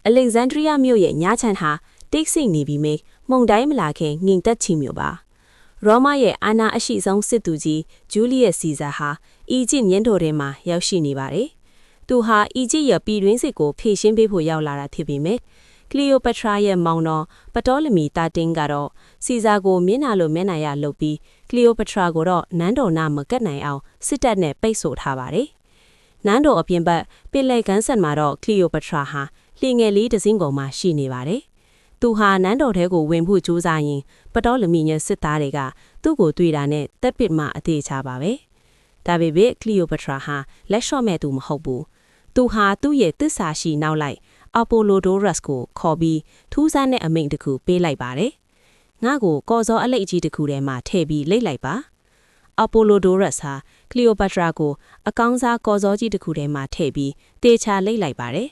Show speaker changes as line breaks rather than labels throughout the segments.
Alexandria မြို့ရဲ့ညချမ်းဟာတိတ်ဆိတ်နေပြီးမိမုန်တိုင်းမလာခင်ငြိမ်သက်ချီမြို့ပါရောမရဲ့အာနာအရှိဆုံးစစ်သူကြီးဂျူလီယက်စီဇာဟာအီဂျစ်မြင်းတော်ထဲမှာရောက်ရှိနေပါတယ်သူဟာအီဂျစ်ရဲ့ပြည်တွင်းစစ်ကိုဖြည့်ရှင်းပေးဖို့ရောက်လာတာဖြစ်ပေမဲ့ကလီယိုပထရာရဲ့မောင်တော်ပတောလမီတာတင်းကတော့စီဇာကိုမျက်နှာလိုမျက်နှာရလုပ်ပြီးကလီယိုပထရာကိုတော့နန်းတော်နာမကတ်နိုင်အောင်စစ်တပ်နဲ့ပိတ်ဆို့ထားပါတယ်နန်းတော်အပြင်ဘက်ပင်လယ်ကမ်းစပ်မှာတော့ကလီယိုပထရာဟာလှေငယ်လေးတစ်စင်းကုန်မှရှိနေပါတယ်သူဟာနန်းတော်ထဲကိုဝင်ဖို့ကြိုးစားရင်ပတောလမီရဲ့စစ်သားတွေကသူ့ကိုတွေ့တာနဲ့တက်ပစ်မှအသေးချပါပဲဒါပေမဲ့ကလီယိုပထရာဟာလက်လျှော့မဲ့သူမဟုတ်ဘူးသူဟာသူ့ရဲ့သစ္စာရှိနောက်လိုက်အပိုလိုဒိုရက်စ်ကိုခေါ်ပြီးထူးဆန်းတဲ့အမိန့်တစ်ခုပေးလိုက်ပါတယ်ငါ့ကိုကော်စောအလိတ်ကြီးတစ်ခုထဲမှာထည့်ပြီးလိတ်လိုက်ပါအပိုလိုဒိုရက်စ်ဟာကလီယိုပထရာကိုအကောင်းစားကော်စောကြီးတစ်ခုထဲမှာထည့်ပြီးတေချာလိတ်လိုက်ပါတယ်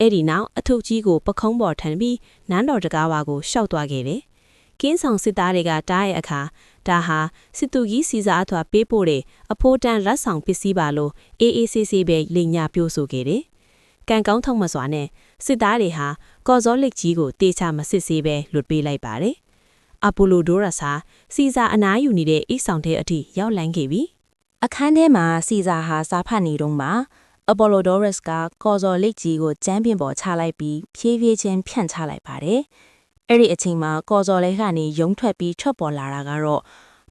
အဲ့ဒီနောက်အထုပ်ကြီးကိုပခုံးပေါ်ထမ်းပြီးနန်းတော်တကားဝါကိုရှောက်သွားခဲ့တယ်။ကင်းဆောင်စစ်သားတွေကတားရဲ့အခါဒါဟာစစ်သူကြီးစီစာအထွာပေးပို့တဲ့အဖိုးတန်းလက်ဆောင်ပစ္စည်းပါလို့အေးအေးဆေးဆေးပဲလိန်ညာပြို့ဆိုခဲ့တယ်။ကံကောင်းထုံမစွာနဲ့စစ်သားတွေဟာကော်စောလက်ကြီးကိုတေချာမစစ်ဆေးပဲလွတ်ပေးလိုက်ပါတယ်။အပိုလိုဒိုရက်စ်ဟာစီစာအနားယူနေတဲ့အိတ်ဆောင်တဲ့အထိရောက်လန်းခဲ့ပြီ။အခန်းထဲမှာစီစာဟာစားဖတ်နေတော့မှအပိုလိုဒိုရက်စ်ကကော်စော်လိတ်ကြီးကိုကျမ်းပြင်ပေါ်ချလိုက်ပြီးဖြည်းဖြည်းချင်းဖြန့်ချလိုက်ပါတယ်။အဲ့ဒီအချိန်မှာကော်စော်လေးကနေရုံထွက်ပြီးထွက်ပေါ်လာတာကတော့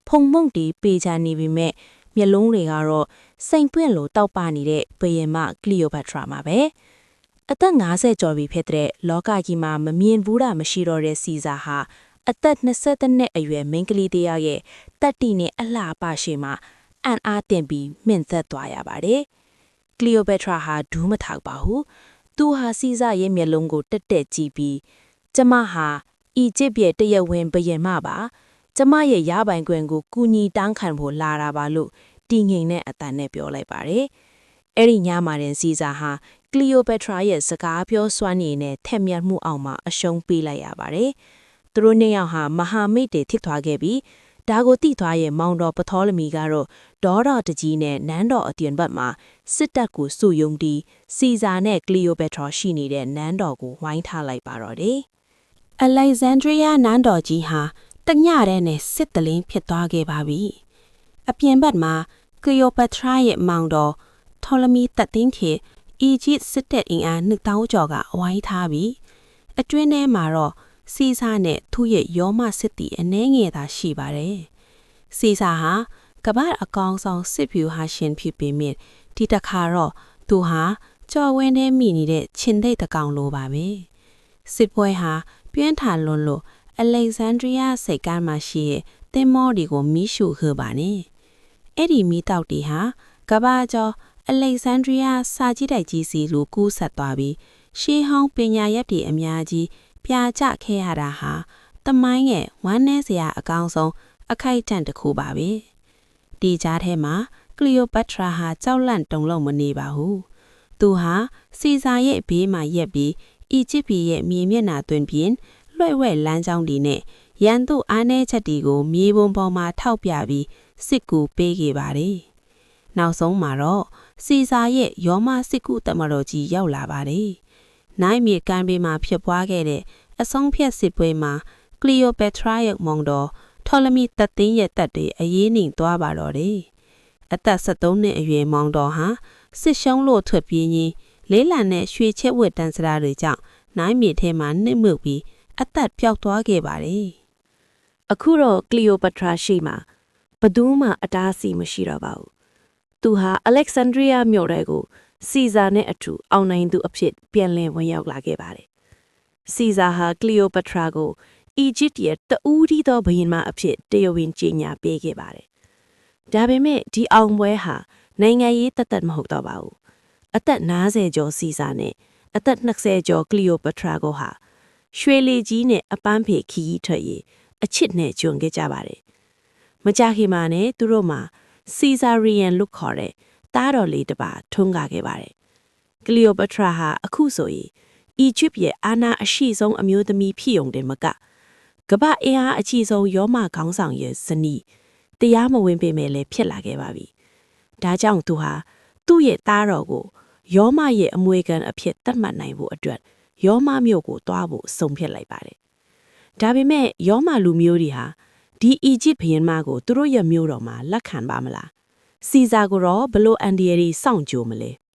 ဖုံမုံတီပေချာနေပြီမဲ့မျက်လုံးတွေကတော့စိန်ပွင့်လိုတောက်ပနေတဲ့ဘယင်မကလီယိုပထရာမှာပဲ။အသက်50ကျော်ပြီဖြစ်တဲ့လောကကြီးမှာမမြင်ဘူးတာမရှိတော့တဲ့စီဇာဟာအသက်20နှစ်အရွယ်မိန်းကလေးတယောက်ရဲ့တက်တီနဲ့အလှပရှိမှအံ့အားတင်ပြီးမြင့်သက်သွားရပါတယ်။ကလီယိုပထရာဟာဒူးမထောက်ပါဘူး။သူဟာစီဇာရဲ့မျက်လုံးကိုတက်တက်ကြည့်ပြီးကျမဟာအီဂျစ်ရဲ့တရဝင်းဘယင်မပါ။ကျမရဲ့ရပိုင်ခွင့်ကိုကူညီတောင်းခံဖို့လာတာပါလို့တီငိန်တဲ့အတန်နဲ့ပြောလိုက်ပါတယ်။အဲ့ဒီညမှာတင်စီဇာဟာကလီယိုပထရာရဲ့စကားပြောစွမ်းရည်နဲ့ထက်မြက်မှုအောင်မှာအရှုံးပေးလိုက်ရပါတယ်။သူတို့နှစ်ယောက်ဟာမဟာမိတ်တွေဖြစ်သွားခဲ့ပြီးဒါကိုတိသွားရဲ့မောင်တော်ပထောလမီကတော့ဒေါရတကြီးနဲ့နန်းတော်အပြင်ဘက်မှာစစ်တပ်ကိုစုယုံပြီးစီဇာနဲ့ကလီယိုပထရာရှိနေတဲ့နန်းတော်ကိုဝိုင်းထားလိုက်ပါတော့တယ်။ Alexandria နန်းတော်ကြီးဟာတညတဲ့နဲ့စစ်တလင်းဖြစ်သွားခဲ့ပါပြီ။အပြင်ဘက်မှာကလီယိုပထရာရဲ့မောင်တော်ထော်လမီတက်တင်းခေအီဂျစ်စစ်တပ်အင်အား2000ကျော်ကဝိုင်းထားပြီးအတွင်းထဲမှာတော့စီဇာနဲ့သူ့ရဲ့ယောမစစ်တီအနှဲငယ်သာရှိပါတယ်။စီဇာဟာကမ္ဘာအကောင်ဆောင်စစ်ဗျူဟာရှင်ဖြစ်ပေမဲ့ဒီတစ်ခါတော့သူဟာကြော်ဝင်းထဲမိနေတဲ့ချင်းသိတ်တကောင်လိုပါပဲ။စစ်ပွဲဟာပြင်းထန်လွန်းလို့ Alexandria စိတ်ကမ်းမှာရှိတဲ့သင်္ဘောတွေကိုမီးရှို့ခဲ့ပါနဲ့။အဲ့ဒီမီးတောက်တွေဟာကမ္ဘာကျော် Alexandria စာကြည့်တိုက်ကြီးစီလိုကူးဆက်သွားပြီးရှေးဟောင်းပညာရပ်တွေအများကြီးပြာကျခဲ့ရတာဟာတမိုင်းရဲ့ဝမ်းနည်းစရာအကောင်းဆုံးအခိုက်အတန့်တစ်ခုပါပဲဒီကြားထဲမှာကလီယိုပထရာဟာကြောက်လန့်တုန်လှုပ်မနေပါဘူးသူဟာစီဇာရဲ့ဘေးမှာရက်ပြီးအီဂျစ်ပြည်ရဲ့မြေမျက်နှာသွင်းပြီးလွှဲ့ဝဲလမ်းကြောင်းတွေနဲ့ရန်သူအားနည်းချက်တွေကိုမြေပုံပေါ်မှာထောက်ပြပြီးစစ်ကူပေးခဲ့ပါတယ်နောက်ဆုံးမှာတော့စီဇာရဲ့ယောမစစ်ကူတမတော်ကြီးရောက်လာပါတယ်နိုင်မြေကမ်းဘေးမှာဖြစ်ပွားခဲ့တဲ့အဆုံးဖြတ်စစ်ပွဲမှာကလီယိုပထရာရဲ့မောင်တော်ထော်လမီတက်သိန်းရဲ့တပ်တွေအရေးနှိမ်သွားပါတော့တယ်။အသက်73နှစ်အရွယ်မောင်တော်ဟာစစ်ရှုံးလို့ထွက်ပြေးရင်းလေးလံနဲ့ရွှေချက်ဝတ်တန်းစရာတွေကြောင့်နိုင်မြေထဲမှာနှိမ့်မှုပြီးအသက်ပျောက်သွားခဲ့ပါတယ်။အခုတော့ကလီယိုပထရာရှိမှာဘယ်သူမှအတားအဆီးမရှိတော့ပါဘူး။သူဟာ Alexandria မြို့ထဲကိုစီဇာနဲ့အတူအောင်နိုင်သူအဖြစ်ပြန်လည်ဝင်ရောက်လာခဲ့ပါတယ်။စီဇာဟာကလီယိုပထရာကိုအီဂျစ်ရဲ့တဦးဒီသောဘုရင်မအဖြစ်တရားဝင်ကြေညာပေးခဲ့ပါတယ်။ဒါပေမဲ့ဒီအောင်ပွဲဟာနိုင်ငံရေးတသက်မဟုတ်တော့ပါဘူး။အသက်50ကျော်စီဇာနဲ့အသက်20ကျော်ကလီယိုပထရာကိုဟာရွှေလီကြီးနဲ့အပန်းဖေခီးထွက်ရေးအချစ်နဲ့ဂျွန်ခဲ့ကြပါတယ်။မကြာခင်မှာနဲ့သူတို့မှာစီဇာရီယန်လို့ခေါ်တဲ့တားတော်လေးတစ်ပါးထွန်းကားခဲ့ပါတယ်။ကလီယိုပထရာဟာအခုဆိုရင်အီဂျစ်ရဲ့အာဏာအရှိဆုံးအမျိုးသမီးဖြစ်ုံတင်မကကမ္ဘာအင်အားအကြီးဆုံးယောမခေါင်းဆောင်ရဲ့ဇနီးတရားမဝင်ပေမဲ့လည်းဖြစ်လာခဲ့ပါပြီ။ဒါကြောင့်သူဟာသူ့ရဲ့သားတော်ကိုယောမရဲ့အမွေခံအဖြစ်သတ်မှတ်နိုင်ဖို့အတွက်
ယောမမြို့ကိုတွားဖို့ဆုံးဖြတ်လိုက်ပါတယ်။ဒါပေမဲ့ယောမလူမျိုးတွေဟာဒီအီဂျစ်ဘုရင်မကိုသူတို့ရဲ့မြို့တော်မှာလက်ခံပါမလား။စီဇာကိုတော့ဘလို့အန်ဒီယရီစောင့်ကြိုမလဲ